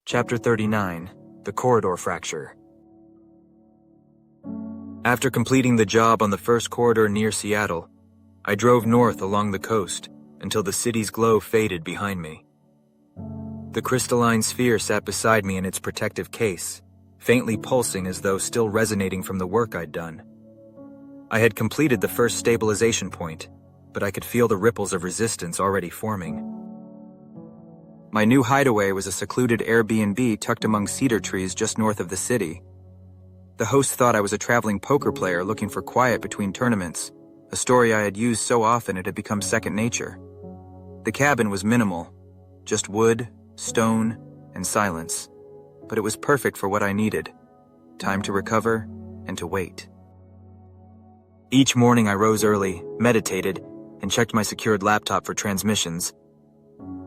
Chapter 39, The Corridor Fracture. After completing the job on the first corridor near Seattle, I drove north along the coast until the city's glow faded behind me. The crystalline sphere sat beside me in its protective case, faintly pulsing as though still resonating from the work I'd done. I had completed the first stabilization point, but I could feel the ripples of resistance already forming. My new hideaway was a secluded Airbnb tucked among cedar trees just north of the city. The host thought I was a traveling poker player looking for quiet between tournaments, a story I had used so often it had become second nature. The cabin was minimal, just wood, stone, and silence, but it was perfect for what I needed: time to recover and to wait. Each morning I rose early, meditated, and checked my secured laptop for transmissions.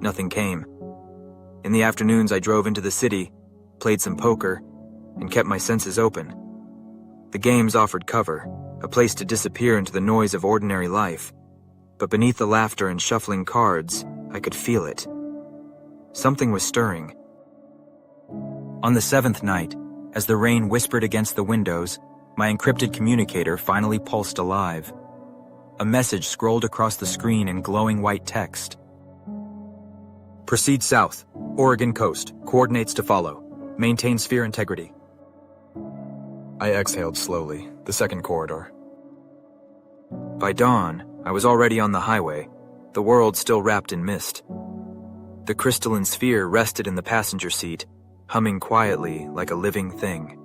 Nothing came. In the afternoons I drove into the city, played some poker, and kept my senses open. The games offered cover, a place to disappear into the noise of ordinary life, but beneath the laughter and shuffling cards, I could feel it. Something was stirring. On the seventh night, as the rain whispered against the windows, my encrypted communicator finally pulsed alive. A message scrolled across the screen in glowing white text. Proceed south, Oregon coast, coordinates to follow. Maintain sphere integrity. I exhaled slowly, the second corridor. By dawn, I was already on the highway, the world still wrapped in mist. The crystalline sphere rested in the passenger seat, humming quietly like a living thing.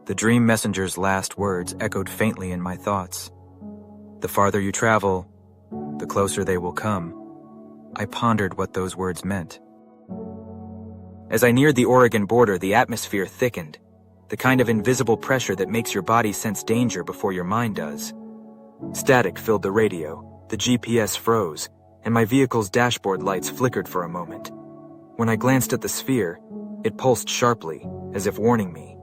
The dream messenger's last words echoed faintly in my thoughts. The farther you travel, the closer they will come. I pondered what those words meant. As I neared the Oregon border, the atmosphere thickened, the kind of invisible pressure that makes your body sense danger before your mind does. Static filled the radio, the GPS froze, and my vehicle's dashboard lights flickered for a moment. When I glanced at the sphere, it pulsed sharply, as if warning me.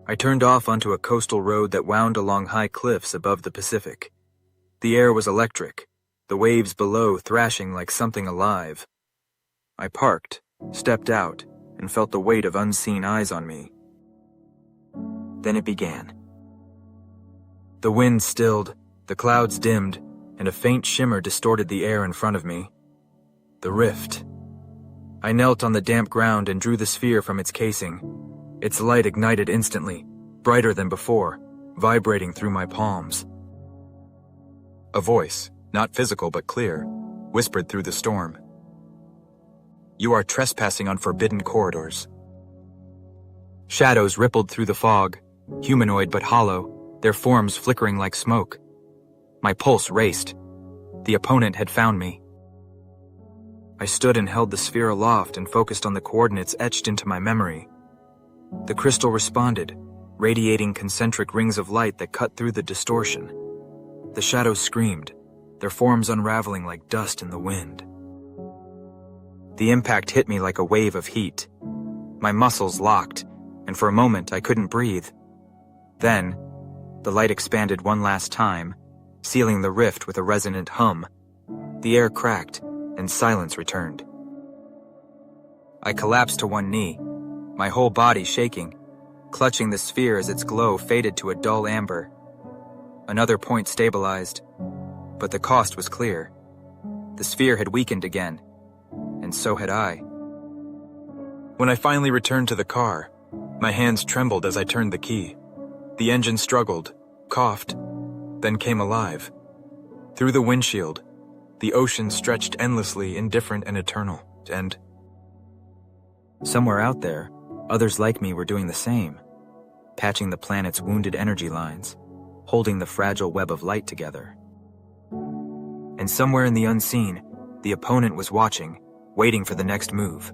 I turned off onto a coastal road that wound along high cliffs above the Pacific. The air was electric, the waves below thrashing like something alive. I parked, stepped out, and felt the weight of unseen eyes on me. Then it began. The wind stilled, the clouds dimmed, and a faint shimmer distorted the air in front of me. The rift. I knelt on the damp ground and drew the sphere from its casing. Its light ignited instantly, brighter than before, vibrating through my palms. A voice, not physical but clear, whispered through the storm. You are trespassing on forbidden corridors. Shadows rippled through the fog, humanoid but hollow, their forms flickering like smoke. My pulse raced. The opponent had found me. I stood and held the sphere aloft and focused on the coordinates etched into my memory. The crystal responded, radiating concentric rings of light that cut through the distortion. The shadows screamed, their forms unraveling like dust in the wind. The impact hit me like a wave of heat. My muscles locked, and for a moment I couldn't breathe. Then, the light expanded one last time, sealing the rift with a resonant hum. The air cracked, and silence returned. I collapsed to one knee, my whole body shaking, clutching the sphere as its glow faded to a dull amber. Another point stabilized, but the cost was clear. The sphere had weakened again, and so had I. When I finally returned to the car, my hands trembled as I turned the key. The engine struggled, coughed, then came alive. Through the windshield, the ocean stretched endlessly, indifferent and eternal, and somewhere out there, others like me were doing the same, patching the planet's wounded energy lines, holding the fragile web of light together. And somewhere in the unseen, the opponent was watching, waiting for the next move.